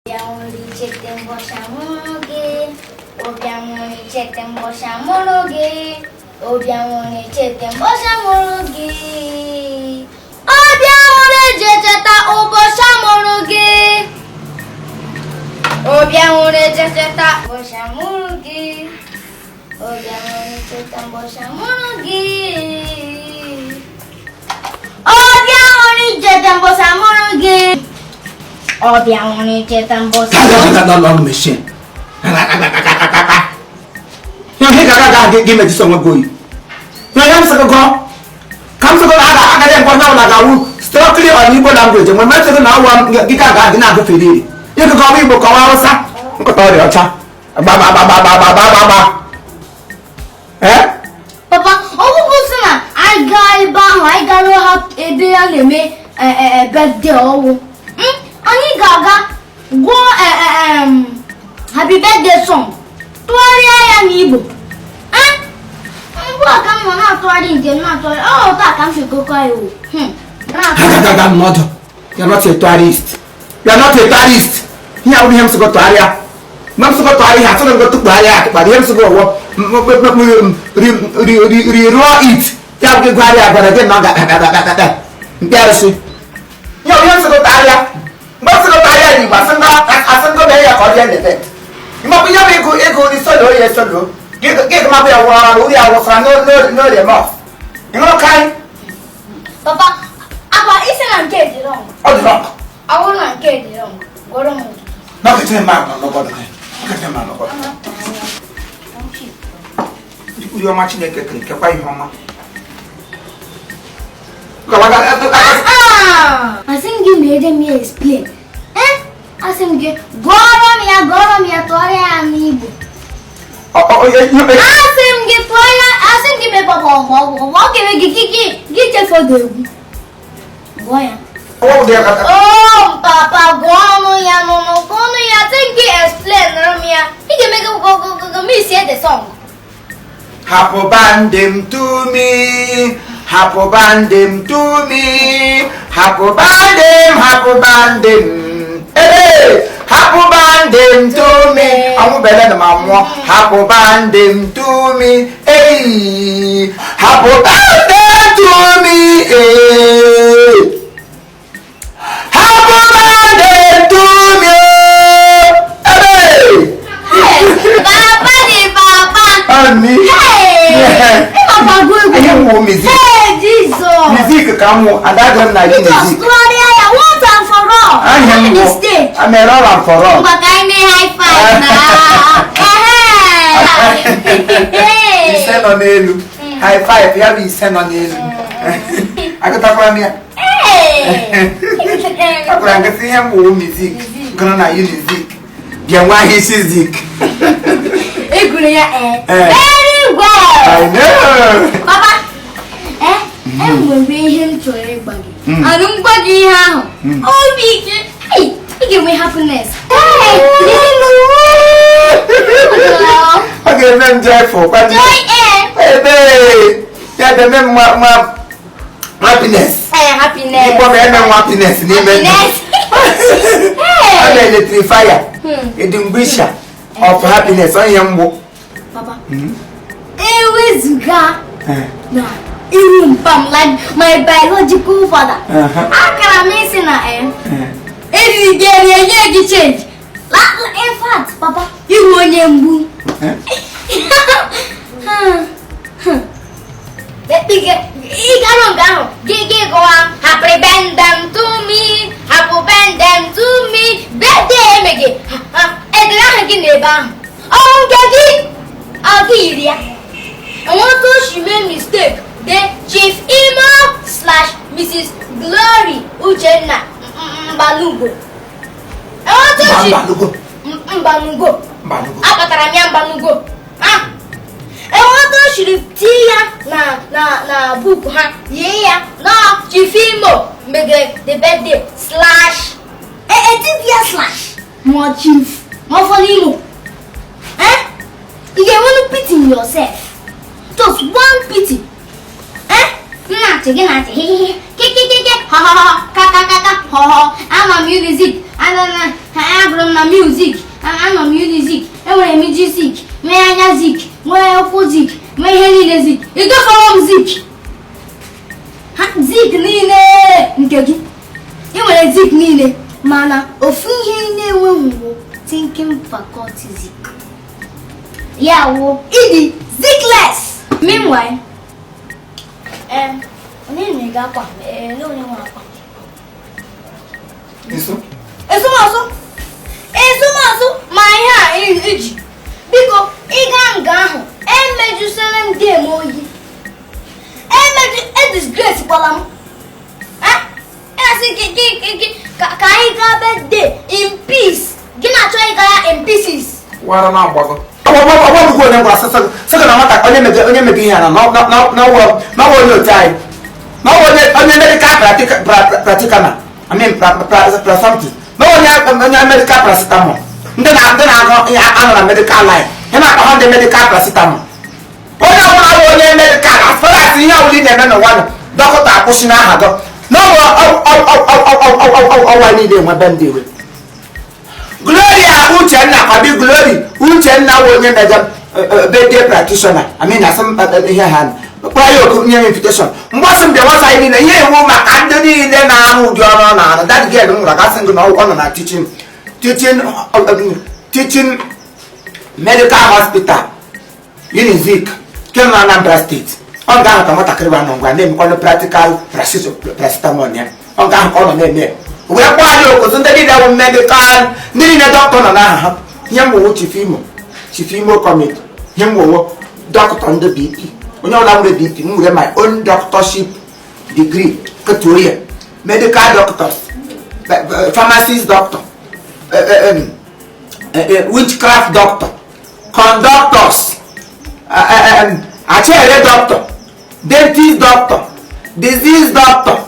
Obiamoni chetembo shamoroge. Obiamoni jecheta uboshamoroge. Obiamoni jecheta uboshamoroge. Obiamoni chetembo shamoroge. Obiamoni chetembo shamoroge. Obiamoni chetembo long machine. Give me this one go. You am so go. Come to go aga dem go now like a strictly on Igbo language. When I say now one gika ga na go fedi. You go go Igbo ko Hausa. Nko to re ocha. Ba. Papa, obusuna I got no have a day and me birthday oh. Ani gaga go happy birthday song. Tori ya Igbo. Ngwa ka mo na tori nje na tori. Oh, ta ka mfi koko ayo. Not. You're not a tourist. You're not a tourist. Here we have to go to area. Mam to go to area. So go to area. But here to go. Re-raw it. Ya go area but again na that. Embarrassing. You have to go to area. Mam to go to area ni ba asanga be ya ko dia nete. Mo bi ya be go ni solo ye solo. Get ma be wa uri awo fra no le mo. You know kai? Papa, apa isi na nke di wrong. Oh, the rock. I want na nke di wrong. Goro mo. No get him man no god. Get him man no god. You are matching the cake. Ke kwa ihoma. Ko wa ga I think you made me explain. I think you goro mi tori amigo. Oh, yeah. I think you me papa mo ke gi che for the boy. Oh, there. Oh, papa gono ya think you explain Romia. He can make go me say the song. Happy bandem to me. Happy bandem to me. Happy bandem. Hey, happy bandem to me. I'm better than my happy bandem to me. Hey, happy bandem to me. Hey, happy bandem to me. Hey, Papa. me. Hey, Papa go. I am music. Hey, Jesus. Music come and that don't like music. Once and for all. I am mistake. I'm a roll and for all. But I may high five now. You send on Elu. High five. You have been sent on Elu. I got a plan here. Hey. I could see him with music. Gonna use music. Get why he's music. Very well. I know. Papa. I'm going to bring him to everybody. I don't buggy how. Oh, hey, you give me happiness. Hey, Okay, then joyful. joy Hey, yeah, the name happiness. Hey, happiness. You probably have happiness. Happiness. I'm Hey. electrifier. A distinguisher of happiness. I am. Papa. Ewezuga. Nah. Like my biological father. How can I miss in every day you change. In fact, Papa, you want you. Let me get go on. Happy bend them to me. Happy bend them to me. Birthday again. And then again, oh, Gaggy. I'll give you. I want to she made mistake. Then Chief Imo / Mrs. Glory Uchenna Mbalugo. I want to she Mbalugo. Akataranya Mbalugo. Ah. I want to she tia na book ha. Yeah. No Chief Imo make the birthday / / more chief. More for Imo. You want to pity yourself. Just one pity. Again, ha ha ha, I'm a music. agụrụ m na music anọ m music enwere m music mee anya zik nwee ụkwụ zik mee ihe niile zik ịgafọrọ m zik zik niile nke gị ị nwere zik niile mana ofu ihe na-enweghị bụ thinking faculty zik ya wụ ịdị zikless. Meanwhile onye na-ega akwa onye nwe akwa esomasụ ma ihe a iji biko ịga nga ahụ emejusere ndị eme oyi edisgrace kwala m asị ka anyị gaa birthday in peace gị na-achọ ịga ya in pieces wara na agbago ọgbọgbọgbọ onye gwara sịga na nwata onye mebe ihe na n'ọwụ onye otu anyị n'ọwụ onye medical practical I mean something onye medical paracetamol ndị na-agụ ihe anọ na medical line ihe na-akpa ndị medical paracetamol onye ọbụla bụ onye medical as far as ihe ọbụla ị na-eme n'ụwa dọkịta akwụsị n'aha gị n'ọwụ ọwa niile enwebe ndị iwe Gloria Uchenna kwabi Glory Uchenna bụ onye mega birthday practitioner I mean asem ihe ha prior to nye invitation mgbasị mbịa nwata anyị niile ihe iwu maka ndị niile na-arụ ụdị ọrụ na that girl m gwara gasị gị na ọ nọ na teaching medical hospital Unizik nke na Anambra State ọ ga-ahụ ka nwatakịrị ba nọ ngwa na-emekwanụ practical paracetamol ya ọ ga-ahụ ka ọ nọ na-eme wee kwa anyị okozo ndị niile bụ medical ndị niile dọkịta nọ n'aha ha ihe mwowo chief imo committee ihe mwowo dọkịta ndị BP onye ọla nwere BP m nwere my own doctorship degree ketuo ya medical doctors pharmacist doctor witchcraft doctor conductors achere doctor dentist doctor disease doctor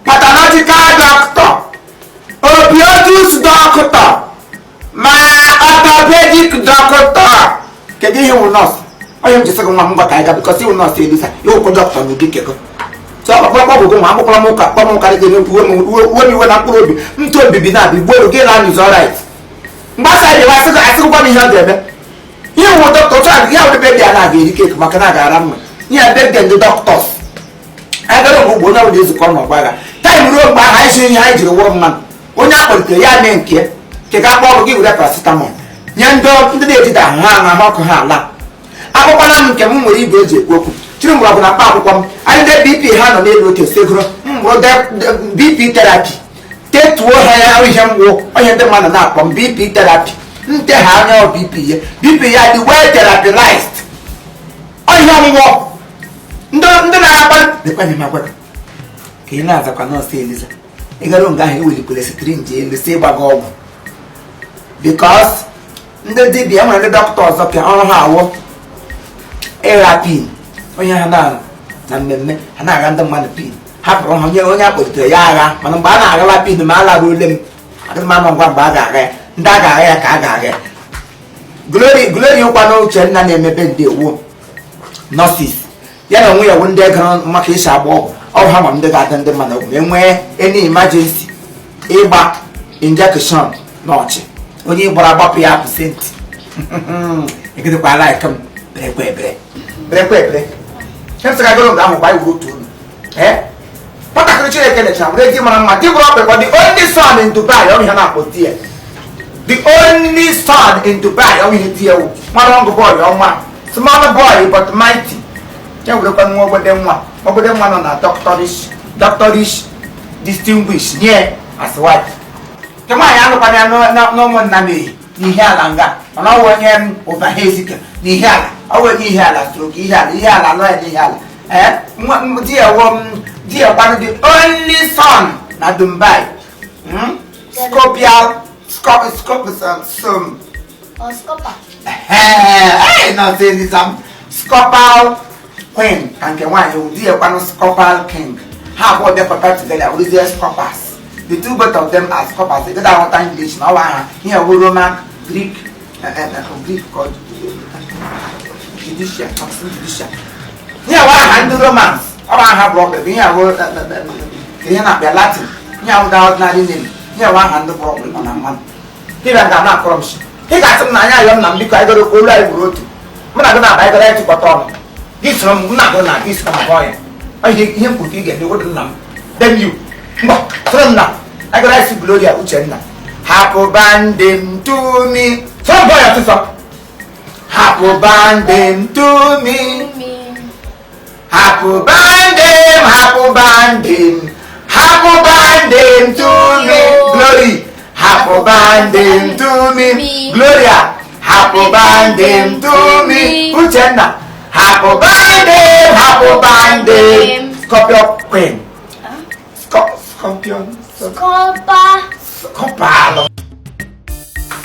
pathological doctor opioids doctor ma orthopedic doctor kedu ihe wụ nọọsụ onye m jesi gị nwa m gwata anyị ga bikọsi iwu nọọsụ elisa iwụkwụ dọkịta na ụdị kego so ọkpọkpọgwụgwụ nwa akwụkwọ m ụka kpọmụkarị gị uwe m iwe na mkpụrụ obi ntụ obibi na-abịa igbo gị na anyụzi ọrait mgbasa anyị wa asịgwa m ihe ọ ga-eme ihe wụ dọkịta otu a ya wụdebe dị a na-aga eri keki maka na aga ara mma ihe ebe ndị dọkịtọs anyị gara mgbe ugbo onye ọbụla ezukọ n'ọgba agha taịm ruo mgbe ahụ anyị si ihe anyị jiri wụrụ mmanụ onye akpọlitere ya mee nke ga akpọ ọgụ gị were paracetamol nye ndị na-ejide ahụ ha ahụ ọkụ ha ala akwụkwọ m nke m nwere igwe eji ekwu okwu chiri mgbọrọgwụ na mkpa akwụkwọ m anyị ndị BP ha nọ n'elu oke segoro mgbụrụ BP therapy tetuo ha ya ihe mgwụ onye ndị mmadụ na-akpọ m BP therapy nte ha anya BP ya BP ya dị well therapized onye ọgwụgwọ ndị na-akpa dịkwanye m agwara ka ị na-azakwa nọọsụ Eliza ịgara nga ahụ ewelikwere sitrinji elu si ịgbaga ọgwụ because ndị dibịa nwere ndị dọkịta ọzọ pịa ọrụ ha awụ ịgha pin onye ha na mmemme ha na-agha ndị mmadụ pin hapụrụ ha onye akpọlitere ya agha mana mgbe a na-aghala pin ma a lara ole m adịmanụ ngwa mgbe a ga-agha ya ndị a ga-agha ya ka a ga-agha ya Glory ụkwa na Uchenna na-emebe ndị ewu nọọsis ya na onwe ya wụ ndị gara maka isi agba ọgwụ ha ma ndị ga-adị ndị mmadụ ọgwụ enwee any emergency ịgba injection n'ọchị onye gbara agbapụ ya pasenti egedekwa like m berekwe chemsị gagoro nga ahụ gba iwu otu olu nwatakịrị Chineke nechara were di mara mma di bụrụ ọkpekọ the only son in Dubai ọ ihe na-akpọ di ya the only son in Dubai ọ ihe di ya wụ mara ọgụ bọọlụ ọnwa small boy but mighty ya werekwa nwa ogbode nwa nọ na doctorish distinguished nye as wife nke nwaanyị anụkwana ya n'ụmụnna m eyi n'ihe ala nga mana ọ wụ onye ụbahezika n'ihe ala ọ wụ onye ihe ala stroke ihe ala lọ ya n'ihe ala di ya kwanụ the only son na Dubai Scopal queen ka nke nwaanyị wụ di ya kwanụ Scopal king ha abụọ bịakọta together with Scopas. The two both of them are Scopas. They don't want English. Now, here we Roman, Greek, Greek called Judicial. Here we handle Romans. I have Robert. Here we Latin. Here we ordinary name. Yeah, one hand the problem on a man. He ran down that crumbs. He got some nine and because I got a cool life road. When I go out, I got to put on. This from not gonna this from a boy. I think him put you get the wooden numb. Then you. From now. I got to Gloria Uchenna. Happy banding to me. Some boy at the top. Happy banding to me. Happy banding, happy banding. Happy banding to me. Glory. Happy banding to me. Gloria. Happy banding to me. Uchenna. Happy banding, happy banding. Scorpion queen. Scorpion. Scorpion.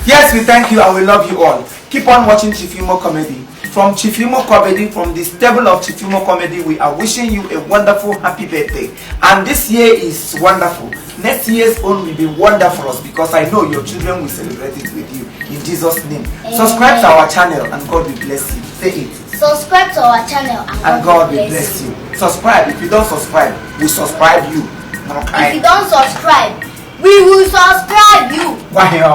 Yes, we thank you and we love you all. Keep on watching Chifimo Comedy. From Chifimo Comedy, from the stable of Chifimo Comedy, we are wishing you a wonderful, happy birthday. And this year is wonderful. Next year's own will be wonderful because I know your children will celebrate it with you. In Jesus' name. Amen. Subscribe to our channel and God will bless you. Say it. Subscribe to our channel And God will bless you. Subscribe. If you don't subscribe, we subscribe you. If you don't subscribe, we will subscribe you. Why here?